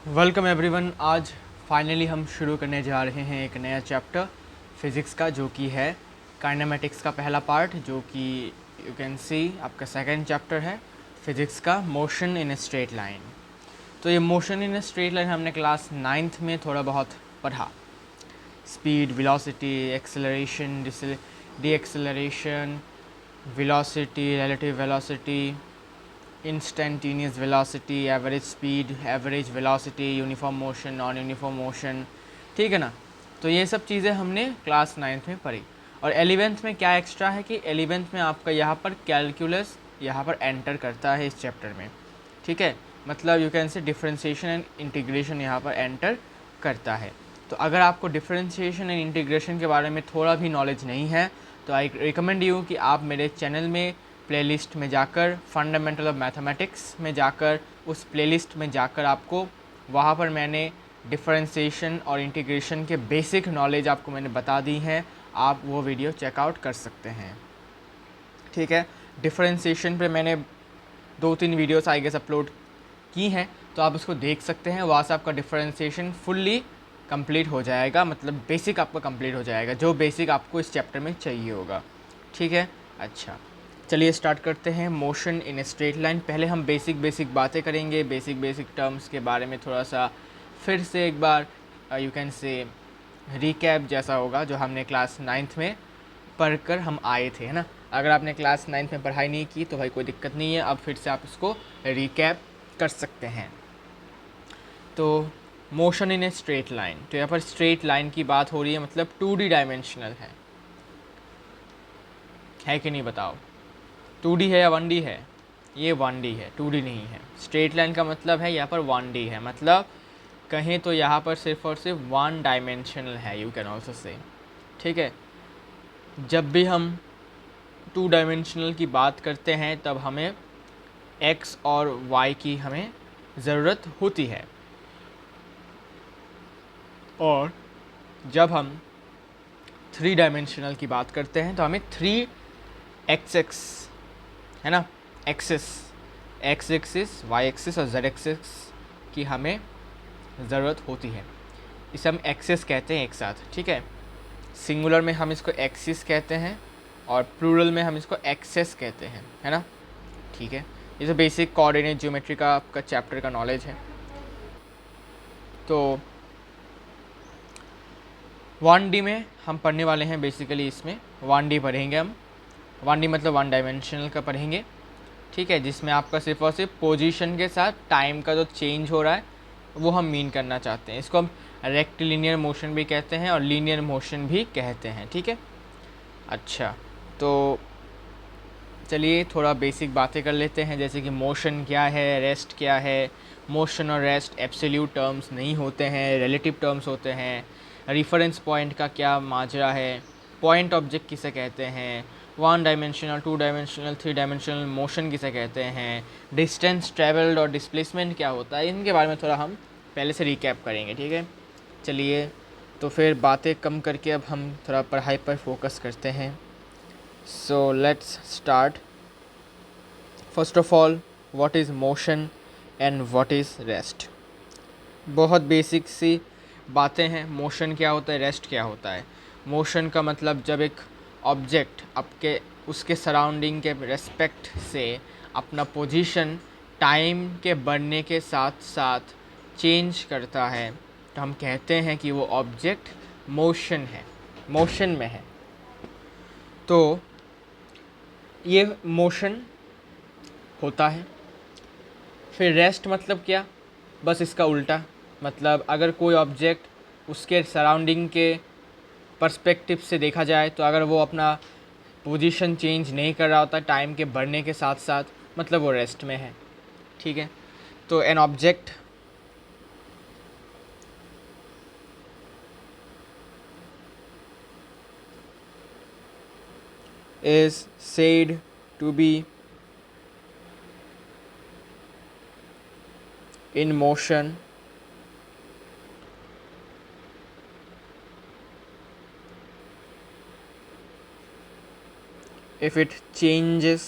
Welcome everyone. आज finally हम शुरू करने जा रहे हैं एक नया चैप्टर फिज़िक्स का, जो कि है काइनेमेटिक्स का पहला पार्ट, जो कि यू कैन सी आपका सेकंड चैप्टर है फिज़िक्स का, motion in a straight line. तो ये motion in a straight line हमने क्लास 9th में थोड़ा बहुत पढ़ा। Speed, velocity, acceleration, D acceleration, velocity, relative velocity, instantaneous velocity, average speed, average velocity, uniform motion, non uniform motion, ठीक है ना। तो ये सब चीज़ें हमने क्लास 9th में पढ़ी। और 11th में क्या एक्स्ट्रा है कि 11th में आपका यहाँ पर कैलकुलस यहाँ पर एंटर करता है इस चैप्टर में, ठीक है। मतलब यू कैन से डिफरेंशिएशन एंड इंटीग्रेशन यहाँ पर एंटर करता है। तो अगर आपको डिफरेंशिएशन एंड इंटीग्रेशन के बारे में थोड़ा भी नॉलेज नहीं है तो आई रिकमेंड यू कि आप मेरे चैनल में प्लेलिस्ट में जाकर, फंडामेंटल ऑफ मैथमेटिक्स में जाकर, उस प्लेलिस्ट में जाकर आपको वहाँ पर मैंने डिफरेंशिएशन और इंटीग्रेशन के बेसिक नॉलेज आपको मैंने बता दी हैं। आप वो वीडियो चेकआउट कर सकते हैं, ठीक है। डिफरेंशिएशन पे मैंने 2-3 वीडियोस आई गेस अपलोड की हैं, तो आप उसको देख सकते हैं। वहाँ से आपका डिफरेंशिएशन फुल्ली कंप्लीट हो जाएगा, मतलब बेसिक आपका कंप्लीट हो जाएगा, जो बेसिक आपको इस चैप्टर में चाहिए होगा, ठीक है। अच्छा, चलिए स्टार्ट करते हैं motion in a straight line. पहले हम बेसिक बातें करेंगे, बेसिक टर्म्स के बारे में थोड़ा सा फिर से एक बार यू कैन से रिकैप जैसा होगा, जो हमने क्लास 9th में पढ़कर हम आए थे, है ना। अगर आपने क्लास 9th में पढ़ाई नहीं की तो भाई कोई दिक्कत नहीं है, अब फिर से आप इसको रिकैप कर सकते हैं। तो motion in a straight line, तो यहाँ पर स्ट्रेट लाइन की बात हो रही है, मतलब 2D डायमेंशनल है कि नहीं बताओ। 2D है या 1D है? ये 1D है, 2D नहीं है। स्ट्रेट लाइन का मतलब है यहाँ पर 1D है, मतलब कहें तो यहाँ पर सिर्फ और सिर्फ 1 डायमेंशनल है, यू कैन ऑल्सो से, ठीक है। जब भी हम 2 डायमेंशनल की बात करते हैं तब हमें x और y की हमें ज़रूरत होती है, और जब हम 3 डायमेंशनल की बात करते हैं तो हमें 3 एक्सिस, है ना, axis, x axis, y axis और z एक्सिस की हमें ज़रूरत होती है। इसे हम एक्सिस कहते हैं एक साथ, ठीक है। सिंगुलर में हम इसको एक्सिस कहते हैं और प्लूरल में हम इसको एक्सेस कहते हैं, है ना, ठीक है। ये तो बेसिक कोऑर्डिनेट ज्योमेट्री का आपका चैप्टर का नॉलेज है। तो 1D में हम पढ़ने वाले हैं, बेसिकली इसमें 1D पढ़ेंगे हम। 1D मतलब 1 डायमेंशनल का पढ़ेंगे, ठीक है, जिसमें आपका सिर्फ और सिर्फ पोजीशन के साथ टाइम का जो चेंज हो रहा है वो हम मीन करना चाहते हैं। इसको हम रेक्टिलिनियर मोशन भी कहते हैं और लीनियर मोशन भी कहते हैं, ठीक है। अच्छा, तो चलिए थोड़ा बेसिक बातें कर लेते हैं, जैसे कि मोशन क्या है, रेस्ट क्या है। मोशन और रेस्ट एब्सोल्यूट टर्म्स नहीं होते हैं, रिलेटिव टर्म्स होते हैं। रिफरेंस पॉइंट का क्या माजरा है, पॉइंट ऑब्जेक्ट किसे कहते हैं, 1 डायमेंशनल, 2 डायमेंशनल, 3 डायमेंशनल मोशन किसे कहते हैं, डिस्टेंस ट्रेवल्ड और डिस्प्लेसमेंट क्या होता है, इनके बारे में थोड़ा हम पहले से रिकैप करेंगे, ठीक है। चलिए, तो फिर बातें कम करके अब हम थोड़ा पढ़ाई पर फोकस करते हैं। So let's start. First of all, what is motion and what is rest? बहुत बेसिक सी बातें हैं। मोशन क्या होता है, रेस्ट क्या होता है। मोशन का मतलब जब एक ऑब्जेक्ट आपके उसके सराउंडिंग के रेस्पेक्ट से अपना पोजीशन टाइम के बढ़ने के साथ साथ चेंज करता है तो हम कहते हैं कि वो ऑब्जेक्ट मोशन है, मोशन में है। तो ये मोशन होता है। फिर रेस्ट मतलब क्या, बस इसका उल्टा, मतलब अगर कोई ऑब्जेक्ट उसके सराउंडिंग के पर्सपेक्टिव से देखा जाए तो अगर वो अपना पोजीशन चेंज नहीं कर रहा होता टाइम के बढ़ने के साथ साथ, मतलब वो रेस्ट में है, ठीक है। तो an object is said to be in motion if it changes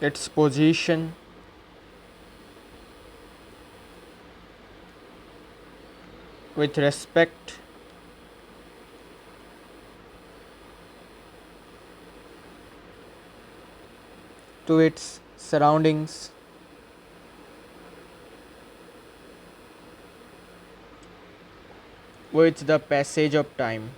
its position with respect to its surroundings with the passage of time.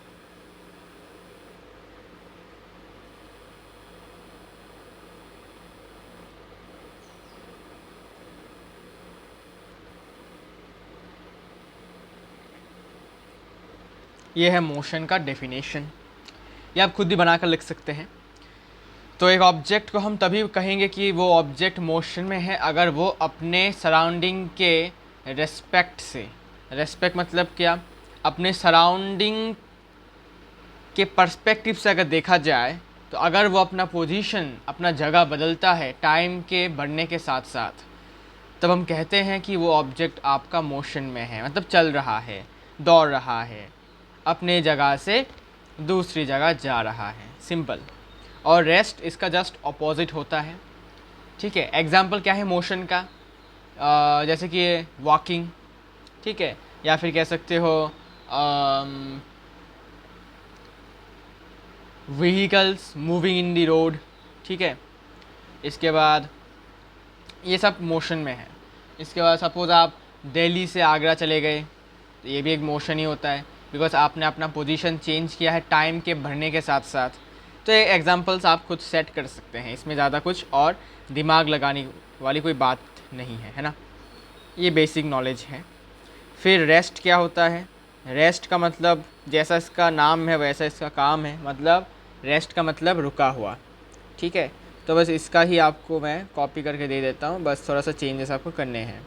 ये है मोशन का डेफिनेशन। ये आप खुद ही बनाकर लिख सकते हैं। तो एक ऑब्जेक्ट को हम तभी कहेंगे कि वो ऑब्जेक्ट मोशन में है अगर वो अपने सराउंडिंग के रेस्पेक्ट से, रेस्पेक्ट मतलब क्या, अपने सराउंडिंग के पर्सपेक्टिव से अगर देखा जाए तो अगर वो अपना पोजीशन, अपना जगह बदलता है टाइम के बढ़ने के साथ साथ, तब हम कहते हैं कि वो ऑब्जेक्ट आपका मोशन में है, मतलब चल रहा है, दौड़ रहा है, अपने जगह से दूसरी जगह जा रहा है, सिंपल। और रेस्ट इसका जस्ट अपोजिट होता है, ठीक है। एग्जाम्पल क्या है मोशन का, जैसे कि वॉकिंग, ठीक है, या फिर कह सकते हो vehicles moving in the road, ठीक है। इसके बाद ये सब मोशन में है। इसके बाद सपोज़ आप दिल्ली से आगरा चले गए, तो ये भी एक मोशन ही होता है, बिकॉज आपने अपना पोजीशन चेंज किया है टाइम के बढ़ने के साथ साथ। तो ये एग्जांपल्स आप खुद सेट कर सकते हैं, इसमें ज़्यादा कुछ और दिमाग लगाने वाली कोई बात नहीं है, है ना। ये बेसिक नॉलेज है। फिर रेस्ट क्या होता है? रेस्ट का मतलब जैसा इसका नाम है वैसा इसका काम है, मतलब रेस्ट का मतलब रुका हुआ, ठीक है। तो बस इसका ही आपको मैं कॉपी करके दे देता हूँ, बस थोड़ा सा चेंजेस आपको करने हैं।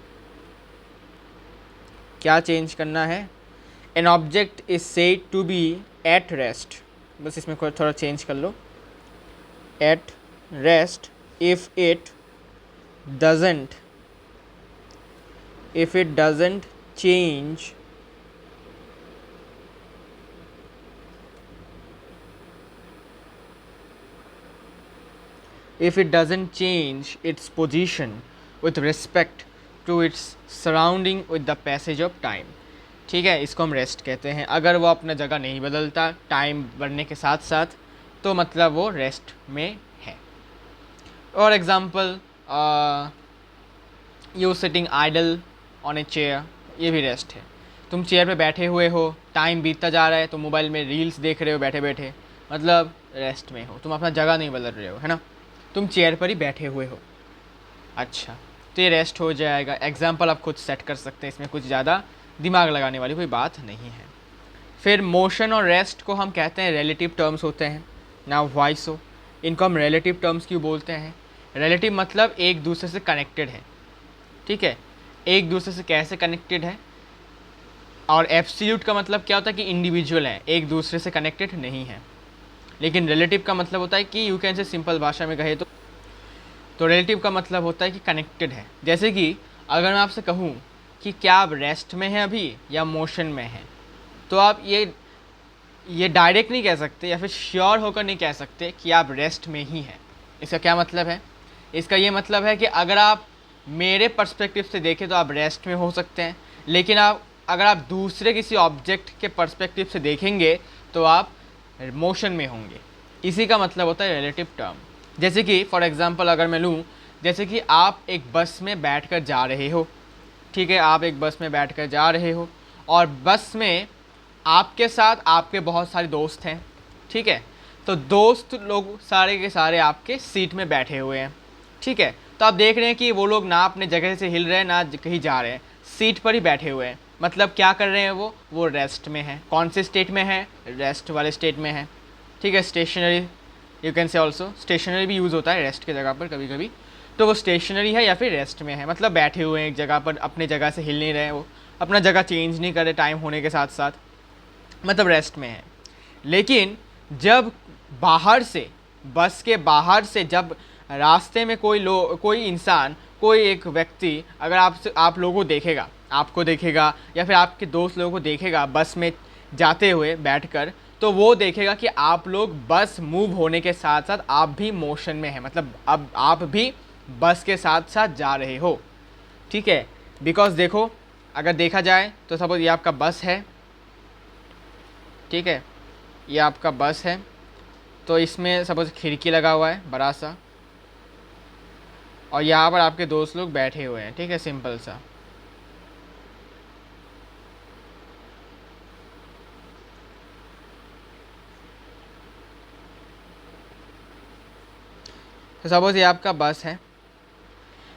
क्या चेंज करना है? An object is said to be at rest, बस इसमें थोड़ा चेंज कर लो, at rest if it doesn't change if it doesn't change its position with respect to its surrounding with the passage of time, ठीक है। इसको हम rest कहते हैं। अगर वो अपना जगह नहीं बदलता टाइम बढ़ने के साथ साथ, तो मतलब वो रेस्ट में है। और example, you sitting idle on a chair, ये भी रेस्ट है। तुम चेयर पे बैठे हुए हो, टाइम बीतता जा रहा है, तो मोबाइल में रील्स देख रहे हो बैठे बैठे, मतलब रेस्ट में हो, तुम अपना जगह नहीं बदल रहे हो, है ना, तुम चेयर पर ही बैठे हुए हो। अच्छा, तो ये रेस्ट हो जाएगा। एग्जाम्पल आप खुद सेट कर सकते हैं, इसमें कुछ ज़्यादा दिमाग लगाने वाली कोई बात नहीं है। फिर मोशन और रेस्ट को हम कहते हैं रिलेटिव टर्म्स होते हैं ना, व्हाई सो? इनको हम रिलेटिव टर्म्स क्यों बोलते हैं? रिलेटिव मतलब एक दूसरे से कनेक्टेड है, ठीक है। एक दूसरे से कैसे कनेक्टेड है? और एब्सोल्यूट का मतलब क्या होता है कि इंडिविजुअल है, एक दूसरे से कनेक्टेड नहीं है। लेकिन रिलेटिव का मतलब होता है कि यू कैन से, सिंपल भाषा में कहे तो रिलेटिव का मतलब होता है कि कनेक्टेड है। जैसे कि अगर मैं आपसे कहूँ कि क्या आप रेस्ट में हैं अभी या मोशन में हैं, तो आप ये डायरेक्ट नहीं कह सकते या फिर श्योर होकर नहीं कह सकते कि आप रेस्ट में ही हैं। इसका क्या मतलब है? इसका ये मतलब है कि अगर आप मेरे पर्सपेक्टिव से देखें तो आप रेस्ट में हो सकते हैं, लेकिन अगर आप दूसरे किसी ऑब्जेक्ट के पर्सपेक्टिव से देखेंगे तो आप मोशन में होंगे। इसी का मतलब होता है रिलेटिव टर्म। जैसे कि फॉर एग्जांपल अगर मैं लूँ, जैसे कि आप एक बस में बैठकर जा रहे हो, ठीक है, आप एक बस में बैठकर जा रहे हो और बस में आपके साथ आपके बहुत सारे दोस्त हैं, ठीक है। तो दोस्त लोग सारे के सारे आपके सीट में बैठे हुए हैं, ठीक है। तो आप देख रहे हैं कि वो लोग ना अपने जगह से हिल रहे हैं ना कहीं जा रहे हैं, सीट पर ही बैठे हुए हैं। मतलब क्या कर रहे हैं वो रेस्ट में है। कौन से स्टेट में है? रेस्ट वाले स्टेट में है, ठीक है। Stationery, you can say also, stationery भी यूज़ होता है रेस्ट के जगह पर कभी कभी। तो वो स्टेशनरी है या फिर रेस्ट में है, मतलब बैठे हुए हैं एक जगह पर, अपने जगह से हिल नहीं रहे, वो अपना जगह चेंज नहीं कर रहे टाइम होने के साथ साथ, मतलब रेस्ट में है। लेकिन जब बाहर से, बस के बाहर से, जब रास्ते में कोई इंसान, कोई एक व्यक्ति अगर आप लोगों को देखेगा, आपको देखेगा या फिर आपके दोस्त लोगों को देखेगा बस में जाते हुए बैठकर, तो वो देखेगा कि आप लोग बस मूव होने के साथ साथ आप भी मोशन में हैं, मतलब अब आप भी बस के साथ साथ जा रहे हो, ठीक है। बिकॉज देखो, अगर देखा जाए तो सपोज ये आपका बस है, ठीक है, ये आपका बस है, तो इसमें सपोज खिड़की लगा हुआ है बड़ा सा, और यहाँ पर आपके दोस्त लोग बैठे हुए हैं, ठीक है, सिंपल सा। तो सपोज ये आपका बस है,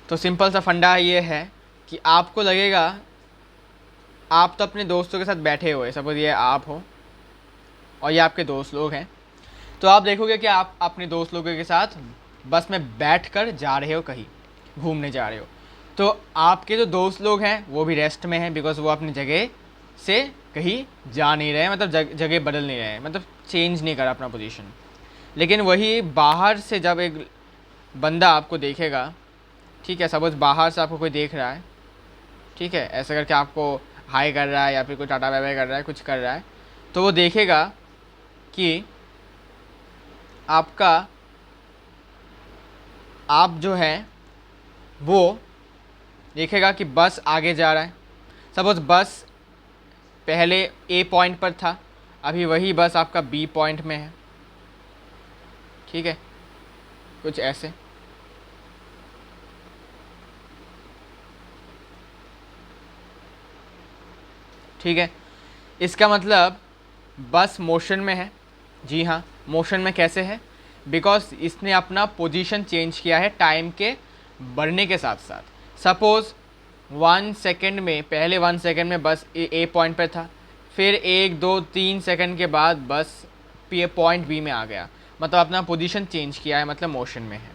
तो सिंपल सा फंडा ये है कि आपको लगेगा, आप तो अपने दोस्तों के साथ बैठे हुए, सपोज ये आप हो और ये आपके दोस्त लोग हैं, तो आप देखोगे कि आप अपने दोस्त लोगों के साथ बस में बैठ कर जा रहे हो, कहीं घूमने जा रहे हो। तो आपके जो दोस्त लोग हैं वो भी रेस्ट में हैं, बिकॉज वो अपनी जगह से कहीं जा नहीं रहे हैं, मतलब जगह बदल नहीं रहे हैं, मतलब चेंज नहीं करा अपना पोजीशन। लेकिन वही बाहर से जब एक बंदा आपको देखेगा, ठीक है, सपोज बाहर से आपको कोई देख रहा है, ठीक है, ऐसा करके आपको हाई कर रहा है या फिर कोई टाटा बाय बाय कर रहा है, कुछ कर रहा है, तो वो देखेगा कि आपका, आप जो है वो देखेगा कि बस आगे जा रहा है। सपोज बस पहले ए पॉइंट पर था, अभी वही बस आपका बी पॉइंट में है, ठीक है, कुछ ऐसे। ठीक है, इसका मतलब बस मोशन में है। जी हाँ, मोशन में कैसे है? बिकॉज इसने अपना पोजीशन चेंज किया है टाइम के बढ़ने के साथ साथ। सपोज़ 1 सेकेंड में, पहले 1 सेकेंड में बस ए पॉइंट पर था, फिर 1 2 3 सेकेंड के बाद बस पॉइंट बी में आ गया, मतलब अपना पोजीशन चेंज किया है, मतलब मोशन में है।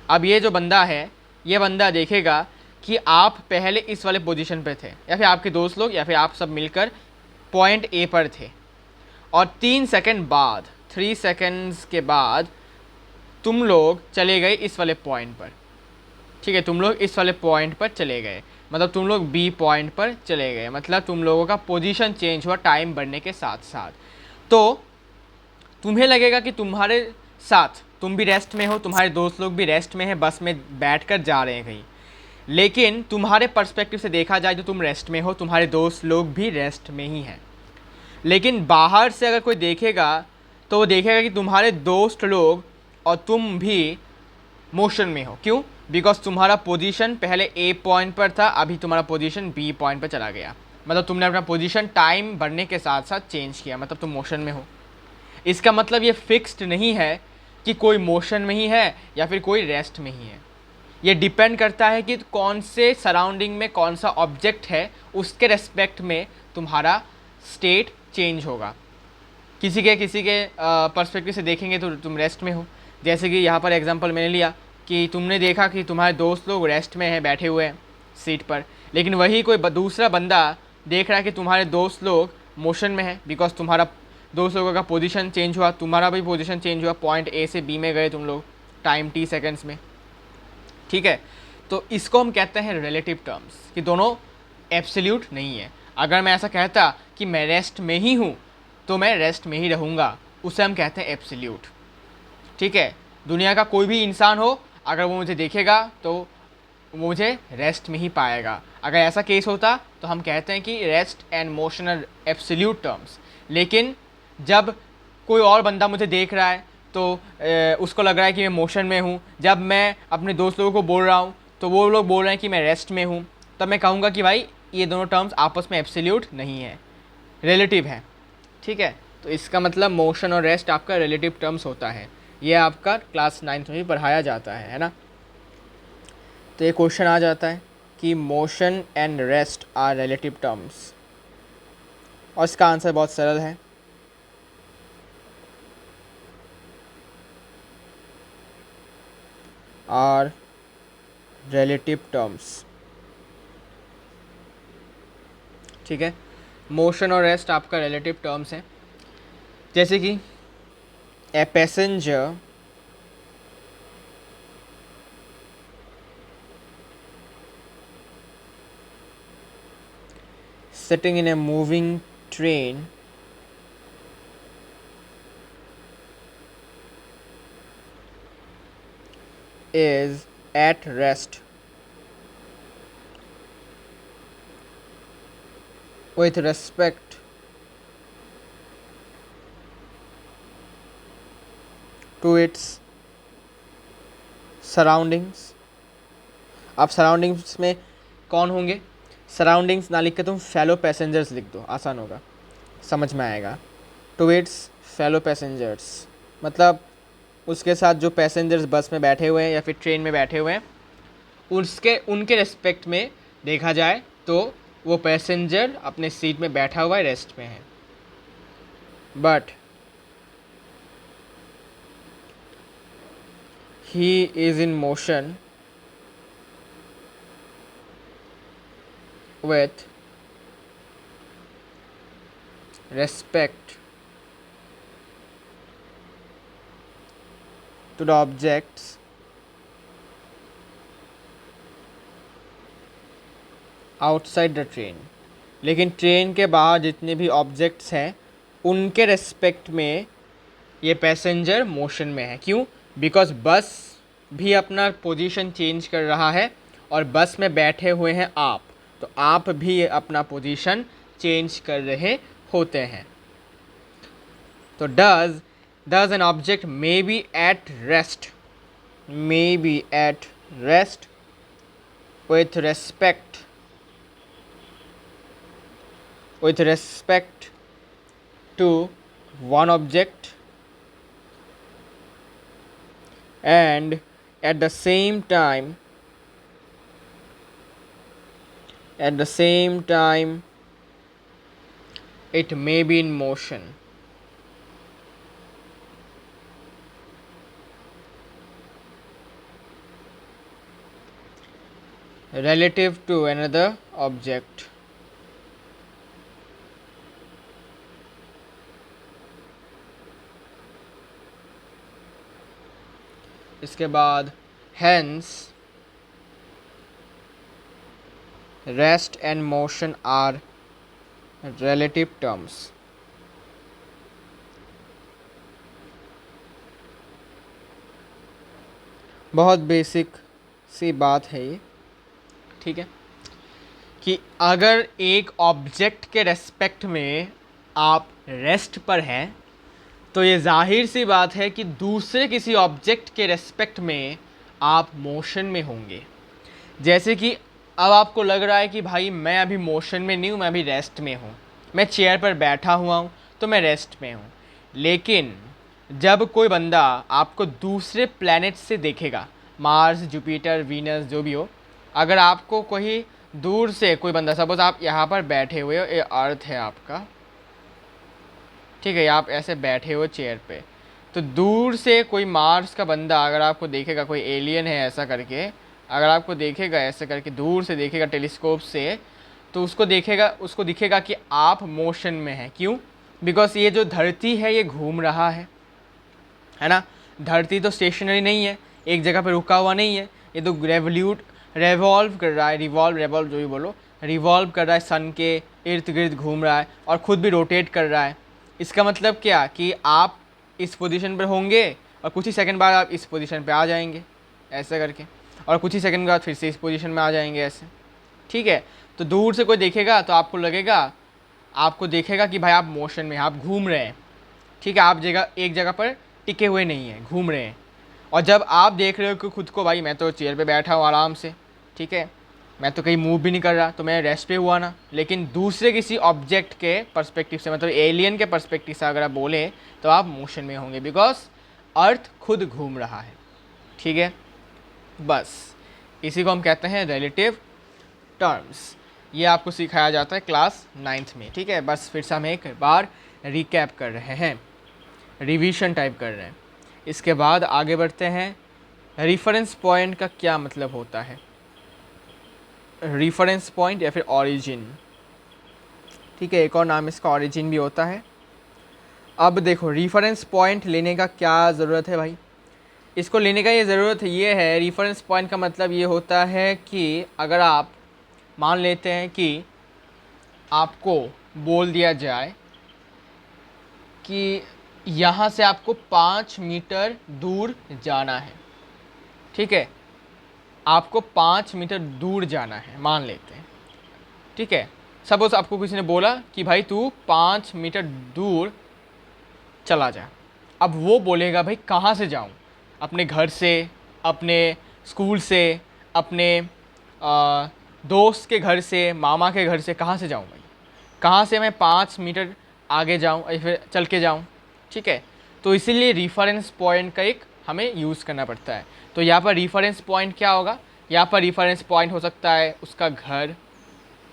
अब ये जो बंदा है, ये बंदा देखेगा कि आप पहले इस वाले पोजीशन पे थे, या फिर आपके दोस्त लोग या फिर आप सब मिलकर पॉइंट ए पर थे, और 3 सेकेंड बाद, 3 सेकेंड्स के बाद तुम लोग चले गए इस वाले पॉइंट पर, ठीक है, तुम लोग इस वाले पॉइंट पर चले गए, मतलब तुम लोग बी पॉइंट पर चले गए, मतलब तुम लोगों का पोजीशन चेंज हुआ टाइम बढ़ने के साथ साथ। तो तुम्हें लगेगा कि तुम्हारे साथ तुम भी रेस्ट में हो, तुम्हारे दोस्त लोग भी रेस्ट में हैं, बस में बैठकर जा रहे हैं कहीं, लेकिन तुम्हारे पर्सपेक्टिव से देखा जाए तो तुम रेस्ट में हो, तुम्हारे दोस्त लोग भी रेस्ट में ही हैं। लेकिन बाहर से अगर कोई देखेगा तो वो देखेगा कि तुम्हारे दोस्त लोग और तुम भी मोशन में हो। क्यों? बिकॉज तुम्हारा पोजीशन पहले ए पॉइंट पर था, अभी तुम्हारा पोजीशन बी पॉइंट पर चला गया, मतलब तुमने अपना पोजीशन टाइम बढ़ने के साथ साथ चेंज किया, मतलब तुम मोशन में हो। इसका मतलब ये फिक्स्ड नहीं है कि कोई मोशन में ही है या फिर कोई रेस्ट में ही है। ये डिपेंड करता है कि कौन से सराउंडिंग में कौन सा ऑब्जेक्ट है, उसके रेस्पेक्ट में तुम्हारा स्टेट चेंज होगा। किसी के पर्सपेक्टिव से देखेंगे तो तुम रेस्ट में हो, जैसे कि यहाँ पर एग्जांपल मैंने लिया कि तुमने देखा कि तुम्हारे दोस्त लोग रेस्ट में हैं, बैठे हुए हैं सीट पर, लेकिन वही कोई दूसरा बंदा देख रहा है कि तुम्हारे दोस्त लोग मोशन में है, बिकॉज तुम्हारा दोस्त लोगों का पोजीशन चेंज हुआ, तुम्हारा भी पोजीशन चेंज हुआ, पॉइंट ए से बी में गए तुम लोग टाइम टी सेकेंड्स में, ठीक है। तो इसको हम कहते हैं रिलेटिव टर्म्स, कि दोनों एब्सोल्यूट नहीं है। अगर मैं ऐसा कहता कि मैं रेस्ट में ही हूँ तो मैं रेस्ट में ही रहूँगा, उसे हम कहते हैं एब्सोल्यूट, ठीक है। दुनिया का कोई भी इंसान हो, अगर वो मुझे देखेगा तो वो मुझे रेस्ट में ही पाएगा। अगर ऐसा केस होता तो हम कहते हैं कि rest and motion are absolute terms. लेकिन जब कोई और बंदा मुझे देख रहा है तो उसको लग रहा है कि मैं मोशन में हूँ, जब मैं अपने दोस्त लोगों को बोल रहा हूँ तो वो लोग बोल रहे हैं कि मैं रेस्ट में हूँ, तब मैं कहूँगा कि भाई ये दोनों टर्म्स आपस में एब्सोल्यूट नहीं है, रिलेटिव है, ठीक है। तो इसका मतलब मोशन और रेस्ट आपका रिलेटिव टर्म्स होता है। ये आपका क्लास 9th में भी पढ़ाया जाता है ना। तो ये क्वेश्चन आ जाता है कि motion and rest are relative terms, और इसका आंसर बहुत सरल है, आर रिलेटिव टर्म्स, ठीक है। मोशन और रेस्ट आपका रिलेटिव टर्म्स है। जैसे कि a passenger sitting in a moving train is at rest with respect to its surroundings। अब सराउंडिंग्स में कौन होंगे? सराउंडिंग्स ना लिख के तुम फेलो पैसेंजर्स लिख दो, आसान होगा, समझ में आएगा। टू इट्स फेलो पैसेंजर्स मतलब उसके साथ जो पैसेंजर्स बस में बैठे हुए हैं या फिर ट्रेन में बैठे हुए हैं, उनके रिस्पेक्ट में देखा जाए तो वो पैसेंजर अपने सीट में बैठा हुआ है, रेस्ट में है। But he is in motion with respect to the objects outside the train। लेकिन ट्रेन के बाहर जितने भी ऑब्जेक्ट्स हैं उनके रेस्पेक्ट में ये पैसेंजर मोशन में है। क्यों? बिकॉज बस भी अपना पोजीशन चेंज कर रहा है और बस में बैठे हुए हैं आप, तो आप भी अपना पोजीशन चेंज कर रहे होते हैं। तो does an object may be at rest with respect to one object and at the same time it may be in motion। relative to another object। इसके बाद hence rest and motion are relative terms। बहुत basic सी बात है ये, ठीक है, कि अगर एक ऑब्जेक्ट के रेस्पेक्ट में आप रेस्ट पर हैं तो ये जाहिर सी बात है कि दूसरे किसी ऑब्जेक्ट के रेस्पेक्ट में आप मोशन में होंगे। जैसे कि अब आपको लग रहा है कि भाई मैं अभी मोशन में नहीं हूँ, मैं अभी रेस्ट में हूँ, मैं चेयर पर बैठा हुआ हूँ तो मैं रेस्ट में हूँ। लेकिन जब कोई बंदा आपको दूसरे प्लैनेट से देखेगा, मार्स, जुपिटर, वीनस जो भी हो, अगर आपको कोई दूर से कोई बंदा, सपोज आप यहाँ पर बैठे हुए हो, ये अर्थ है आपका, ठीक है, आप ऐसे बैठे हो चेयर पे, तो दूर से कोई मार्स का बंदा अगर आपको देखेगा, कोई एलियन है ऐसा करके, अगर आपको देखेगा ऐसे करके, दूर से देखेगा टेलीस्कोप से, तो उसको दिखेगा कि आप मोशन में हैं। क्यों? बिकॉज ये जो धरती है ये घूम रहा है ना। धरती तो स्टेशनरी नहीं है, एक जगह पे रुका हुआ नहीं है, ये तो रिवॉल्व कर रहा है, रिवॉल्व जो भी बोलो, रिवॉल्व कर रहा है, सन के इर्द गिर्द घूम रहा है और ख़ुद भी रोटेट कर रहा है। इसका मतलब क्या कि आप इस पोजीशन पर होंगे और कुछ ही सेकंड बाद आप इस पोजीशन पे आ जाएंगे ऐसे करके, और कुछ ही सेकंड बाद फिर से इस पोजीशन में आ जाएंगे ऐसे, ठीक है। तो दूर से कोई देखेगा तो आपको देखेगा कि भाई आप मोशन में, आप घूम रहे हैं, ठीक है, आप एक जगह पर टिके हुए नहीं हैं, घूम रहे हैं। और जब आप देख रहे हो कि खुद को, भाई मैं तो चेयर पे बैठा हूँ आराम से, ठीक है, मैं तो कहीं मूव भी नहीं कर रहा, तो मैं रेस्ट पे हुआ ना। लेकिन दूसरे किसी ऑब्जेक्ट के पर्सपेक्टिव से, मतलब एलियन के पर्सपेक्टिव से अगर आप बोले तो आप मोशन में होंगे, बिकॉज अर्थ खुद घूम रहा है, ठीक है। बस इसी को हम कहते हैं रिलेटिव टर्म्स। ये आपको सिखाया जाता है क्लास 9th में, ठीक है। बस फिर से हम एक बार रिकैप कर रहे हैं, रिवीजन टाइप कर रहे हैं। इसके बाद आगे बढ़ते हैं। रेफरेंस पॉइंट का क्या मतलब होता है? रेफरेंस पॉइंट या फिर ऑरिजिन, ठीक है, एक और नाम इसका ऑरिजिन भी होता है। अब देखो रेफरेंस पॉइंट लेने का क्या ज़रूरत है भाई, इसको लेने का ये ज़रूरत ये है, रेफरेंस पॉइंट का मतलब ये होता है कि अगर आप मान लेते हैं कि आपको बोल दिया जाए कि यहाँ से आपको 5 मीटर दूर जाना है, ठीक है, आपको 5 मीटर दूर जाना है, मान लेते हैं, ठीक है। सपोज आपको किसी ने बोला कि भाई तू 5 मीटर दूर चला जा। अब वो बोलेगा भाई कहाँ से जाऊँ, अपने घर से, अपने स्कूल से, अपने दोस्त के घर से, मामा के घर से, कहाँ से जाऊँ भाई, कहाँ से मैं 5 मीटर आगे जाऊँ या फिर चल के जाऊँ, ठीक है। तो इसीलिए रेफरेंस पॉइंट का एक हमें यूज़ करना पड़ता है। तो यहाँ पर रेफरेंस पॉइंट क्या होगा, यहाँ पर रेफरेंस पॉइंट हो सकता है उसका घर,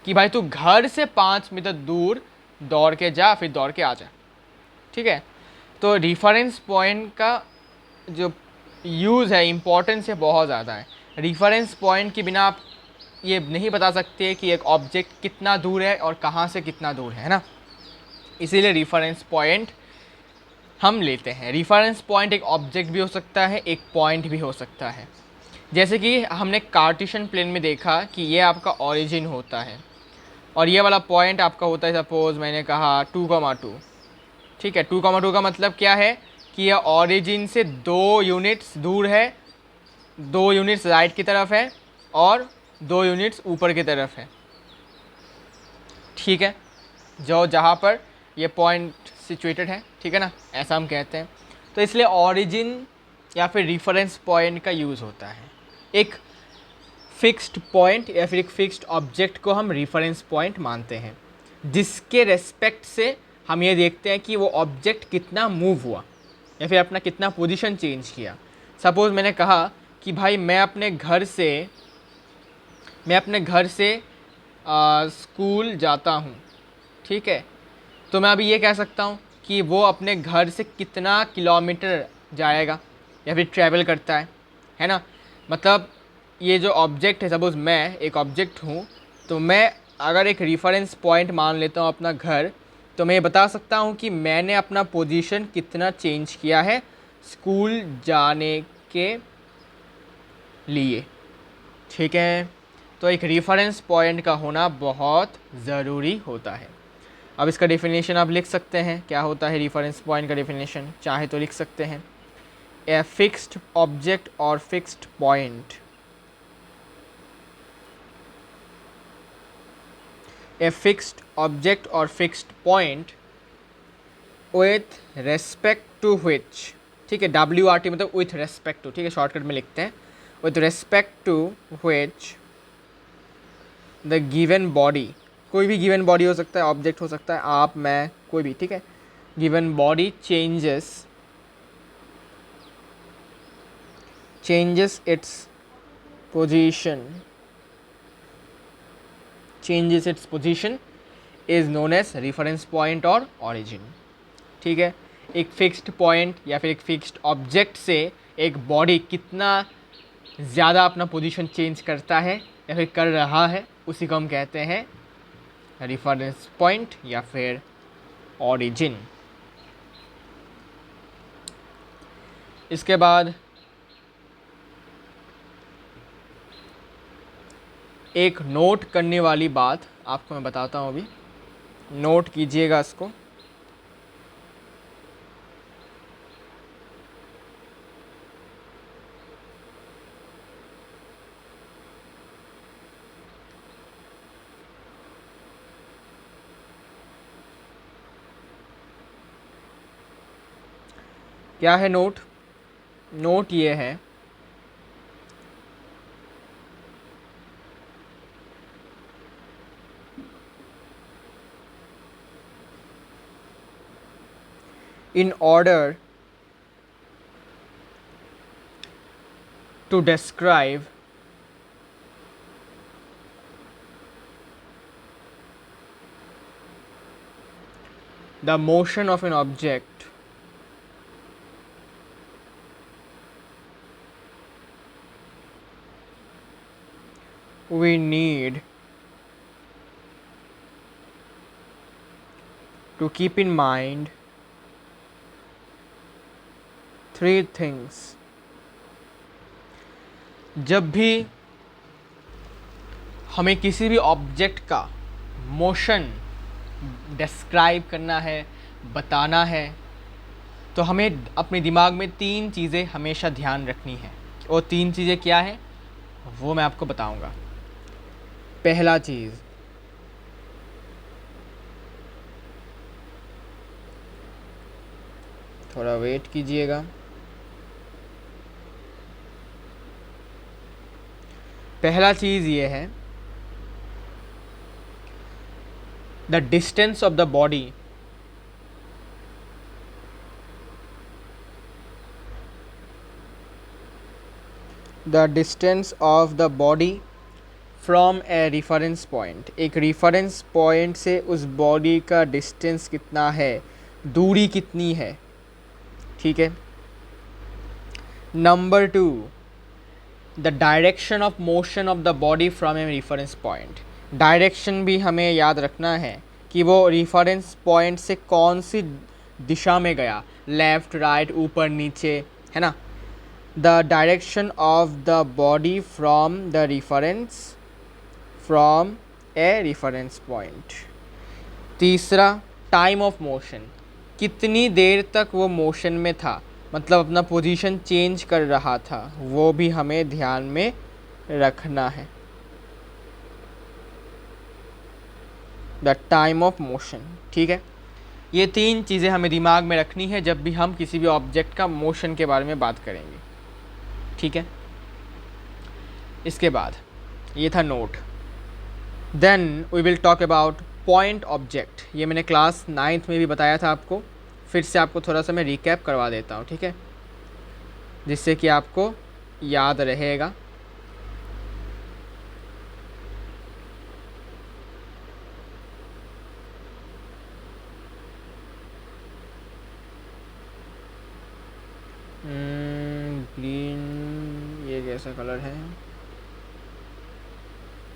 कि भाई तू घर से 5 मीटर दूर दौड़ के जा, फिर दौड़ के आ जा, ठीक है। तो रेफरेंस पॉइंट का जो यूज़ है, इम्पोर्टेंस है, बहुत ज़्यादा है। रेफरेंस पॉइंट के बिना आप ये नहीं बता सकते कि एक ऑब्जेक्ट कितना दूर है और कहाँ से कितना दूर है ना। इसीलिए रेफरेंस पॉइंट हम लेते हैं। रेफरेंस पॉइंट एक ऑब्जेक्ट भी हो सकता है, एक पॉइंट भी हो सकता है। जैसे कि हमने कार्टेशियन प्लेन में देखा कि ये आपका ओरिजिन होता है और ये वाला पॉइंट आपका होता है, सपोज मैंने कहा 2,2, ठीक है। 2,2 का मतलब क्या है कि यह ओरिजिन से 2 यूनिट्स दूर है, 2 यूनिट्स राइट की तरफ है और 2 यूनिट्स ऊपर की तरफ है, ठीक है, जो जहाँ पर ये पॉइंट सिचुएटेड है, ठीक है ना, ऐसा हम कहते हैं। तो इसलिए ओरिजिन या फिर रेफरेंस पॉइंट का यूज़ होता है। एक फिक्स्ड पॉइंट या फिर एक फिक्स्ड ऑब्जेक्ट को हम रेफरेंस पॉइंट मानते हैं, जिसके रेस्पेक्ट से हम ये देखते हैं कि वो ऑब्जेक्ट कितना मूव हुआ या फिर अपना कितना पोजीशन चेंज किया। सपोज़ मैंने कहा कि भाई मैं अपने घर से स्कूल जाता हूँ, ठीक है। तो मैं अभी ये कह सकता हूँ कि वो अपने घर से कितना किलोमीटर जाएगा या फिर ट्रैवल करता है ना। मतलब ये जो ऑब्जेक्ट है, सपोज़ मैं एक ऑब्जेक्ट हूँ, तो मैं अगर एक रेफरेंस पॉइंट मान लेता हूँ अपना घर, तो मैं ये बता सकता हूँ कि मैंने अपना पोजीशन कितना चेंज किया है स्कूल जाने के लिए, ठीक है। तो एक रेफरेंस पॉइंट का होना बहुत ज़रूरी होता है। अब इसका डेफिनेशन आप लिख सकते हैं, क्या होता है रेफरेंस पॉइंट का डेफिनेशन, चाहे तो लिख सकते हैं, ए फिक्स्ड ऑब्जेक्ट और fixed point, a fixed object और fixed point with respect to which, ठीक है, WRT मतलब विथ रेस्पेक्ट टू, ठीक है, शॉर्टकट में लिखते हैं, with respect to which the given body, कोई भी गिवन बॉडी हो सकता है, ऑब्जेक्ट हो सकता है, आप, मैं, कोई भी, ठीक है, given body changes its position is known as reference point और ओरिजिन, ठीक है। एक फिक्स्ड पॉइंट या फिर एक फिक्स्ड ऑब्जेक्ट से एक बॉडी कितना ज़्यादा अपना पोजीशन चेंज करता है या फिर कर रहा है, उसी को हम कहते हैं रेफरेंस पॉइंट या फिर ओरिजिन। इसके बाद एक नोट करने वाली बात आपको मैं बताता हूँ, अभी नोट कीजिएगा इसको। क्या है नोट? नोट ये है in order to describe the motion of an object, we need to keep in mind 3 things. जब भी हमें किसी भी ऑब्जेक्ट का मोशन डिस्क्राइब करना है, बताना है, तो हमें अपने दिमाग में 3 चीज़ें हमेशा ध्यान रखनी है। और 3 चीज़ें क्या है? वो मैं आपको बताऊंगा। पहला चीज़, थोड़ा वेट कीजिएगा। पहला चीज़ ये है, the distance of the body from A reference point. एक रिफरेंस पॉइंट से उस बॉडी का डिस्टेंस कितना है, दूरी कितनी है, ठीक है। Number 2, the direction of motion of the body from a reference point. Direction भी हमें याद रखना है कि वो रेफरेंस पॉइंट से कौन सी दिशा में गया, लेफ़्ट, राइट, ऊपर, नीचे, है ना। The direction of the body from a reference point. तीसरा, टाइम ऑफ मोशन, कितनी देर तक वो मोशन में था, मतलब अपना पोजीशन चेंज कर रहा था, वो भी हमें ध्यान में रखना है। द टाइम ऑफ मोशन, ठीक है। ये 3 चीज़ें हमें दिमाग में रखनी है जब भी हम किसी भी ऑब्जेक्ट का मोशन के बारे में बात करेंगे, ठीक है। इसके बाद ये था note. Then we will talk about point object. ये मैंने क्लास 9th में भी बताया था आपको, फिर से आपको थोड़ा सा मैं रिकैप करवा देता हूँ, ठीक है, जिससे कि आपको याद रहेगा। ग्रीन, ये कैसा कलर है?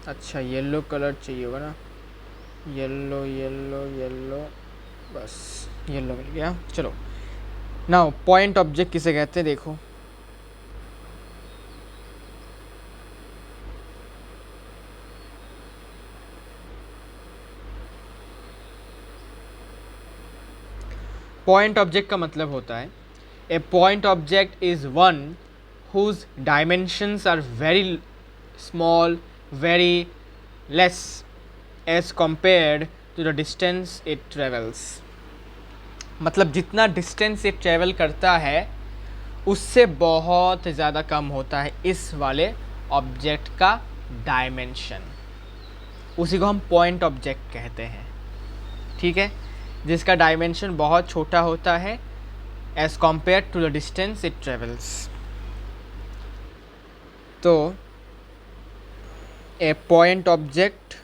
अच्छा, येलो कलर चाहिए होगा ना, येलो येलो येलो, बस येलो मिल गया। चलो, नाउ पॉइंट ऑब्जेक्ट किसे कहते हैं, देखो। पॉइंट ऑब्जेक्ट का मतलब होता है, a point object is one whose dimensions are very small, very less as compared to the distance it travels. मतलब जितना डिस्टेंस ये ट्रेवल करता है उससे बहुत ज़्यादा कम होता है इस वाले ऑब्जेक्ट का डायमेंशन। उसी को हम पॉइंट ऑब्जेक्ट कहते हैं, ठीक है, जिसका डायमेंशन बहुत छोटा होता है as compared to the distance it travels. तो a point object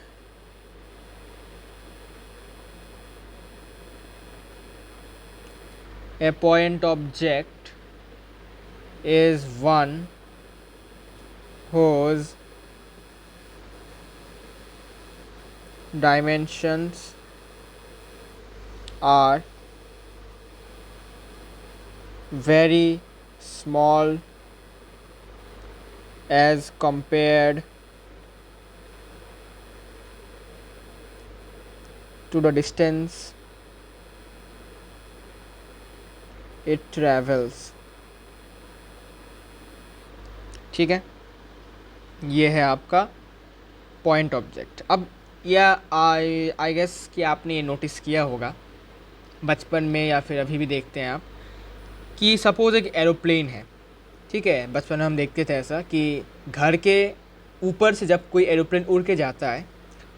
is one whose dimensions are very small as compared to the distance it travels, ठीक है। ये है आपका पॉइंट ऑब्जेक्ट। अब यह आई गेस कि आपने ये नोटिस किया होगा बचपन में या फिर अभी भी देखते हैं आप, कि सपोज़ एक एरोप्लेन है, ठीक है। बचपन में हम देखते थे ऐसा कि घर के ऊपर से जब कोई एरोप्लेन उड़ के जाता है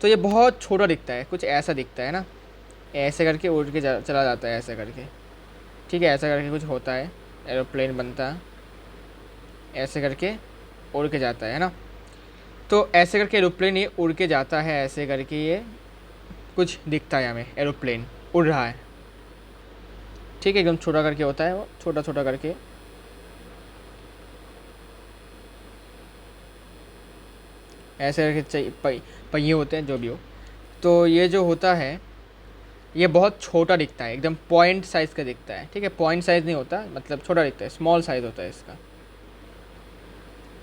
तो ये बहुत छोटा दिखता है, कुछ ऐसा दिखता है ना, ऐसे करके उड़ के चला जाता है, ऐसे करके, ठीक है, ऐसा करके कुछ होता है, एरोप्लेन बनता है, ऐसे करके उड़ के जाता है ना। तो ऐसे करके एरोप्लेन ये उड़ के जाता है, ऐसे करके ये कुछ दिखता है हमें, एरोप्लेन उड़ रहा है, ठीक है, एकदम छोटा करके होता है वो, छोटा छोटा करके। ऐसे करके पहिए होते हैं, जो भी हो। तो ये जो होता है ये बहुत छोटा दिखता है, एकदम पॉइंट साइज़ का दिखता है, ठीक है। पॉइंट साइज़ नहीं होता, मतलब छोटा दिखता है, स्मॉल साइज़ होता है इसका,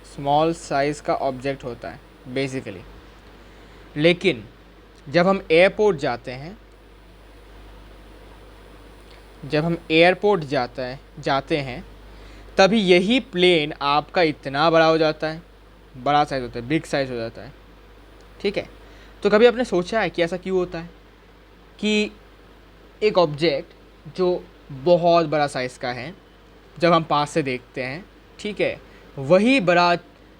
स्मॉल साइज़ का ऑब्जेक्ट होता है बेसिकली। लेकिन जब हम एयरपोर्ट जाते हैं तभी यही प्लेन आपका इतना बड़ा हो जाता है, बड़ा साइज़ होता है, बिग साइज़ हो जाता है। ठीक है, तो कभी आपने सोचा है कि ऐसा क्यों होता है कि एक ऑब्जेक्ट जो बहुत बड़ा साइज़ का है, जब हम पास से देखते हैं, ठीक है, वही बड़ा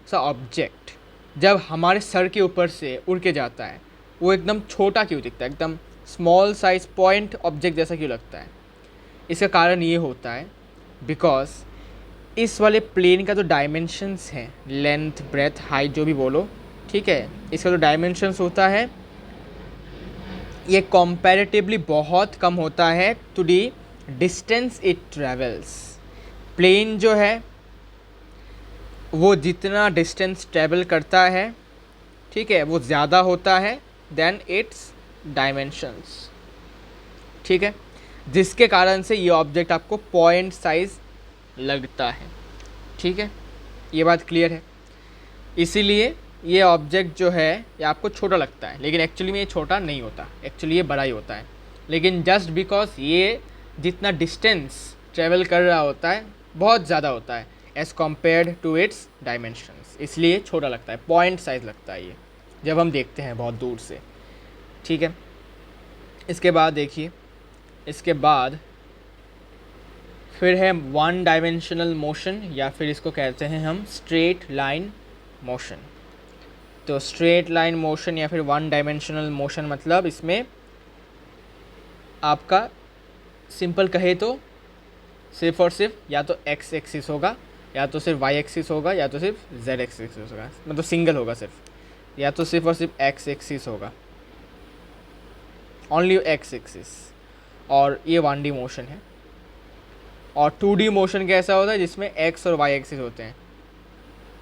सा ऑब्जेक्ट जब हमारे सर के ऊपर से उड़ के जाता है, वो एकदम छोटा क्यों दिखता है, एकदम स्मॉल साइज पॉइंट ऑब्जेक्ट जैसा क्यों लगता है? इसका कारण ये होता है बिकॉज इस वाले प्लेन का जो डायमेंशंस हैं, लेंथ ब्रेथ हाइट जो भी बोलो, ठीक है, इसका जो डायमेंशंस होता है ये कंपैरेटिवली बहुत कम होता है to the distance it travels. Plane जो है वो जितना डिस्टेंस ट्रेवल करता है, ठीक है, वो ज़्यादा होता है देन इट्स डायमेंशंस। ठीक है, जिसके कारण से ये ऑब्जेक्ट आपको पॉइंट साइज लगता है। ठीक है, ये बात क्लियर है। इसीलिए ये ऑब्जेक्ट जो है ये आपको छोटा लगता है, लेकिन एक्चुअली में ये छोटा नहीं होता, एक्चुअली ये बड़ा ही होता है। लेकिन जस्ट बिकॉज ये जितना डिस्टेंस ट्रेवल कर रहा होता है बहुत ज़्यादा होता है as compared to its dimensions, इसलिए छोटा लगता है, पॉइंट साइज लगता है ये जब हम देखते हैं बहुत दूर से। ठीक है, इसके बाद देखिए, इसके बाद फिर है वन डायमेंशनल मोशन, या फिर इसको कहते हैं हम स्ट्रेट लाइन मोशन। तो स्ट्रेट लाइन मोशन या फिर वन डायमेंशनल मोशन मतलब इसमें आपका सिंपल कहे तो सिर्फ और सिर्फ या तो एक्स एक्सिस होगा, या तो सिर्फ वाई एक्सिस होगा, या तो सिर्फ जेड एक्सिस होगा, मतलब सिंगल होगा सिर्फ, या तो सिर्फ और सिर्फ एक्स एक्सिस होगा, ओनली एक्स एक्सिस। और ये 1D मोशन है। और 2D मोशन कैसा होता है जिसमें एक्स और वाई एक्सिस होते हैं,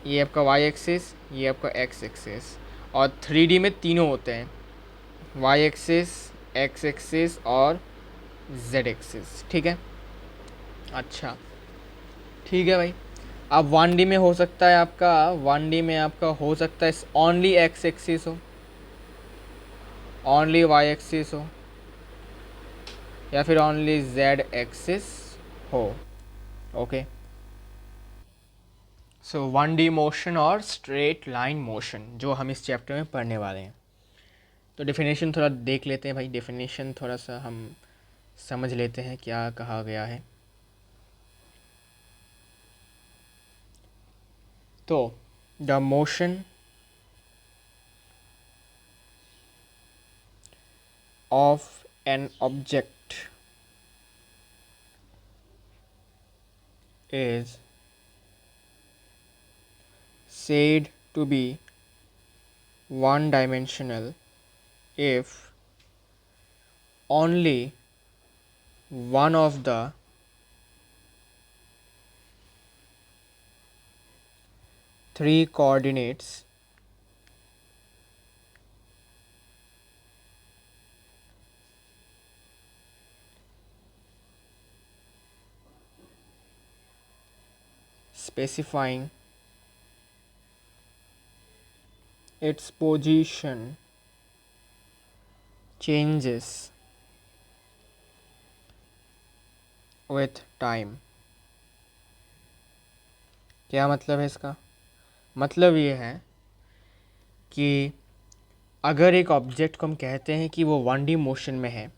ये आपका वाई एक्सिस, ये आपका एक्स एक्सिस। और 3D में तीनों होते हैं, वाई एक्सिस, एक्स एक्सिस और जेड एक्सिस। ठीक है, अच्छा ठीक है भाई। अब 1D में हो सकता है आपका, 1D में आपका हो सकता है ओनली एक्स एक्सिस हो, ओनली वाई एक्सिस हो, या फिर ओनली जेड एक्सिस हो। ओके, सो 1D मोशन और स्ट्रेट लाइन मोशन जो हम इस चैप्टर में पढ़ने वाले हैं। तो डेफिनेशन थोड़ा देख लेते हैं भाई, डेफिनेशन थोड़ा सा हम समझ लेते हैं क्या कहा गया है। तो the motion of N object is said to be one dimensional if only one of the three coordinates specifying its position changes with time। क्या मतलब है इसका? मतलब ये है कि अगर एक ऑब्जेक्ट को हम कहते हैं कि वो 1D मोशन में है,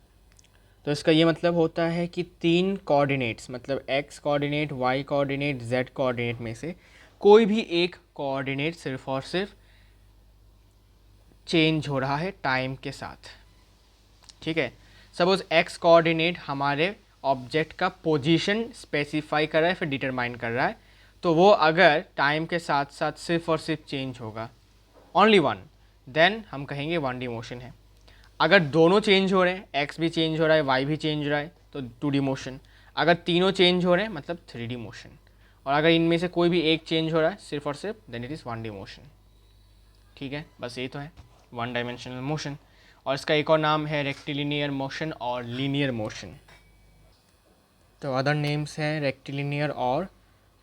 तो इसका ये मतलब होता है कि तीन कोऑर्डिनेट्स, मतलब x coordinate, y coordinate, z coordinate में से कोई भी एक कोऑर्डिनेट सिर्फ और सिर्फ चेंज हो रहा है टाइम के साथ। ठीक है, सपोज एक्स कोऑर्डिनेट हमारे ऑब्जेक्ट का पोजीशन स्पेसिफाई कर रहा है, फिर डिटरमाइन कर रहा है, तो वो अगर टाइम के साथ साथ सिर्फ और सिर्फ चेंज होगा, ओनली वन, देन हम कहेंगे 1D मोशन है। अगर दोनों चेंज हो रहे हैं, एक्स भी चेंज हो रहा है, वाई भी चेंज हो रहा है, तो 2D मोशन। अगर तीनों चेंज हो रहे हैं मतलब 3D मोशन। और अगर इनमें से कोई भी एक चेंज हो रहा है सिर्फ और सिर्फ, then it is 1D motion. ठीक है, बस यही तो है वन डायमेंशनल मोशन। और इसका एक और नाम है रेक्टिलिनियर मोशन और लीनियर मोशन। तो अदर नेम्स हैं रेक्टिलिनियर और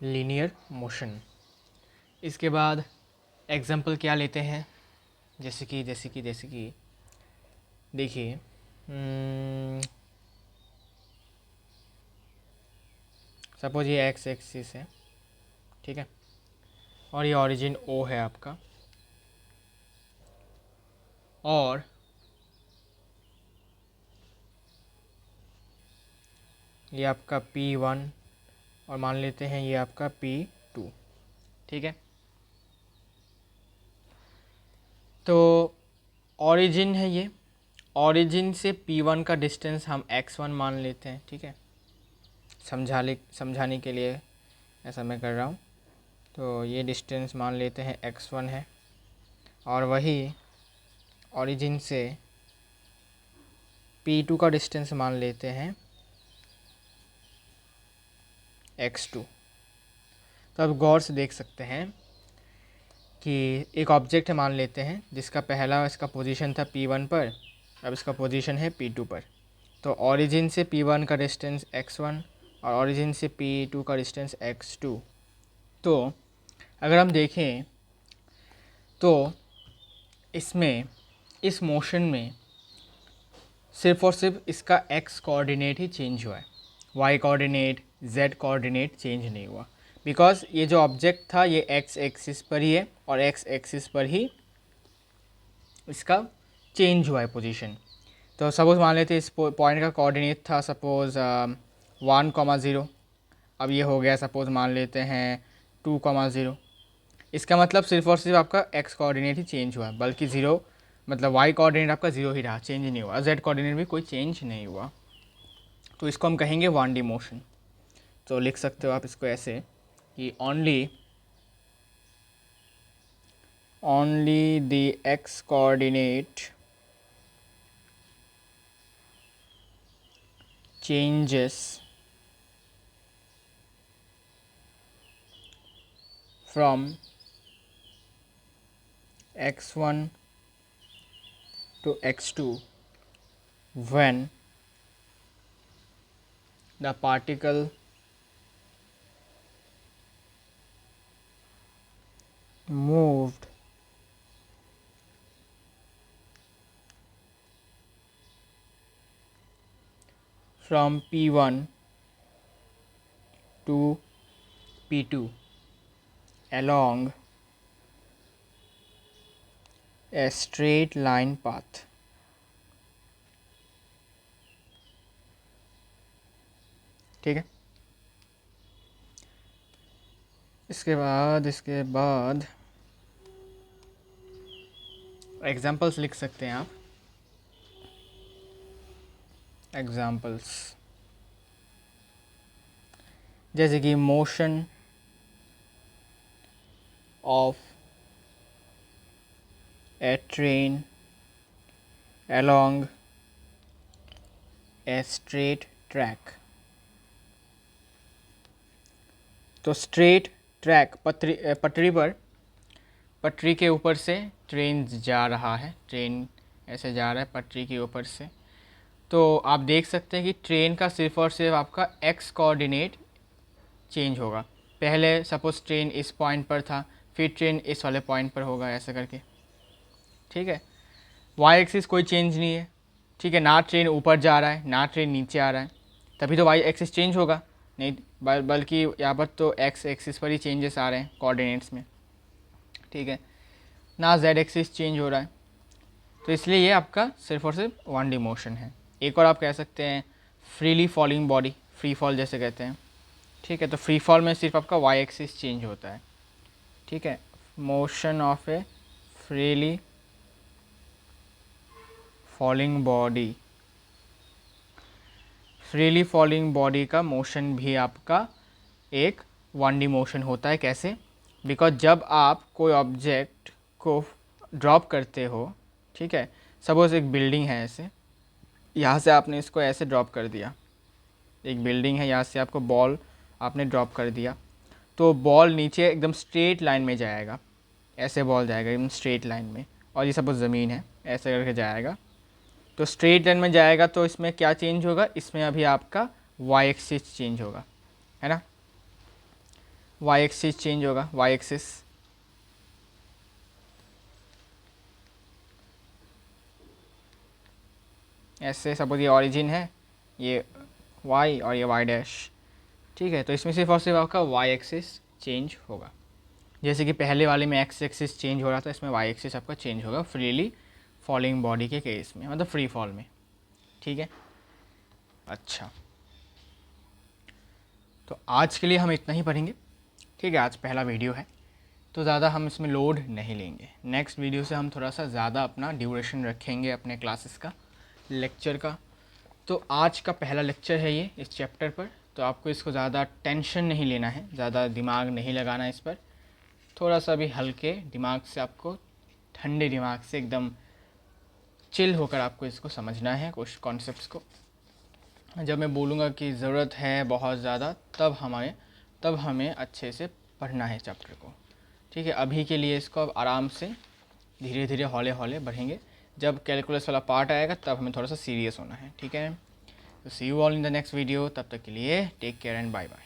लीनियर मोशन। इसके बाद एग्जांपल क्या लेते हैं, जैसे कि देखिए, सपोज ये एक्स एक्सिस है, ठीक है, और ये ओरिजिन ओ है आपका, और ये आपका P1 और मान लेते हैं ये आपका P2, ठीक है। तो ओरिजिन है ये, ओरिजिन से P1 का डिस्टेंस हम x1 मान लेते हैं, ठीक है। समझाने के लिए ऐसा मैं कर रहा हूँ। तो ये डिस्टेंस मान लेते हैं x1 है, और वही ओरिजिन से P2 का डिस्टेंस मान लेते हैं x2। तो अब गौर से देख सकते हैं कि एक ऑब्जेक्ट है मान लेते हैं, जिसका पहला इसका पोजीशन था P1 पर, अब इसका पोजीशन है P2 पर। तो ओरिजिन से P1 का डिस्टेंस x1 और ओरिजिन से P2 का डिस्टेंस x2। तो अगर हम देखें तो इसमें, इस मोशन में सिर्फ और सिर्फ इसका x कोऑर्डिनेट ही चेंज हुआ है, y coordinate z coordinate change नहीं हुआ, बिकॉज ये जो ऑब्जेक्ट था ये x एक्सिस पर ही है और x एक्सिस पर ही इसका चेंज हुआ है पोजीशन। तो सपोज़ मान लेते हैं इस पॉइंट का कोऑर्डिनेट था सपोज़ 1,0, अब ये हो गया सपोज़ मान लेते हैं 2,0। इसका मतलब सिर्फ और सिर्फ आपका x कोऑर्डिनेट ही चेंज हुआ है, बल्कि ज़ीरो मतलब y कोऑर्डिनेट आपका ज़ीरो ही रहा, चेंज नहीं हुआ, z कोऑर्डिनेट भी कोई चेंज नहीं हुआ। तो इसको हम कहेंगे 1D मोशन। तो लिख सकते हो आप इसको ऐसे कि only the x coordinate changes from x1 to x2 when the particle moved from P1 to P2 along a straight line path। ठीक है। इसके बाद एग्जाम्पल्स लिख सकते हैं आप। एग्जाम्पल्स जैसे कि motion of A train along a straight track। तो स्ट्रेट ट्रैक पटरी के ऊपर से ट्रेन जा रहा है, ट्रेन ऐसे जा रहा है पटरी के ऊपर से। तो आप देख सकते हैं कि ट्रेन का सिर्फ और सिर्फ आपका x कोऑर्डिनेट चेंज होगा। पहले सपोज ट्रेन इस पॉइंट पर था, फिर ट्रेन इस वाले पॉइंट पर होगा, ऐसे करके, ठीक है। y एक्सिस कोई चेंज नहीं है, ठीक है, ना ट्रेन ऊपर जा रहा है ना ट्रेन नीचे आ रहा है, तभी तो y एक्सिस चेंज होगा नहीं, बल्कि यहाँ पर तो x एक्सिस पर ही चेंजेस आ रहे हैं कोऑर्डिनेट्स में, ठीक है, ना z एक्सिस चेंज हो रहा है। तो इसलिए ये आपका सिर्फ और सिर्फ 1D मोशन है। एक और आप कह सकते हैं freely falling body, free fall जैसे कहते हैं, ठीक है। तो फ्री फॉल में सिर्फ आपका y एक्सिस चेंज होता है, ठीक है। Motion of A freely falling body, freely falling body का मोशन भी आपका एक 1D मोशन होता है। कैसे? बिकॉज जब आप कोई ऑब्जेक्ट को ड्रॉप करते हो, ठीक है, सपोज एक बिल्डिंग है, ऐसे यहाँ से आपने इसको ऐसे ड्रॉप कर दिया, एक बिल्डिंग है, यहाँ से आपको बॉल आपने ड्रॉप कर दिया, तो बॉल नीचे एकदम स्ट्रेट लाइन में जाएगा, ऐसे बॉल जाएगा एकदम स्ट्रेट लाइन में, और ये सपोज ज़मीन है, ऐसे करके जाएगा, तो स्ट्रेट लाइन में जाएगा। तो इसमें क्या चेंज होगा? इसमें अभी आपका y एक्सिस चेंज होगा, है ना, y एक्सिस चेंज होगा, y एक्सिस, ऐसे सपोज ये ओरिजिन है, ये y और ये y डैश, ठीक है। तो इसमें सिर्फ और सिर्फ आपका y एक्सिस चेंज होगा, जैसे कि पहले वाले में एक्स एक्सिस चेंज हो रहा था, इसमें वाई एक्सिस आपका चेंज होगा फ्रीली फॉलिंग बॉडी के केस में, मतलब फ्री फॉल में। ठीक है, अच्छा तो आज के लिए हम इतना ही पढ़ेंगे। ठीक है, आज पहला वीडियो है तो ज़्यादा हम इसमें लोड नहीं लेंगे। नेक्स्ट वीडियो से हम थोड़ा सा ज़्यादा अपना ड्यूरेशन रखेंगे अपने क्लासेस का, लेक्चर का। तो आज का पहला लेक्चर है ये इस चैप्टर पर, तो आपको इसको ज़्यादा टेंशन नहीं लेना है, ज़्यादा दिमाग नहीं लगाना इस पर। थोड़ा सा भी हल्के दिमाग से, आपको ठंडे दिमाग से एकदम चिल होकर आपको इसको समझना है कुछ कॉन्सेप्ट्स को। जब मैं बोलूँगा कि ज़रूरत है बहुत ज़्यादा, तब हमें अच्छे से पढ़ना है चैप्टर को। ठीक है, अभी के लिए इसको अब आराम से धीरे धीरे हौले हौले बढ़ेंगे। जब कैलकुलस वाला पार्ट आएगा तब हमें थोड़ा सा सीरियस होना है। ठीक है, तो see you all in the next video. तब तक के लिए take care and bye bye.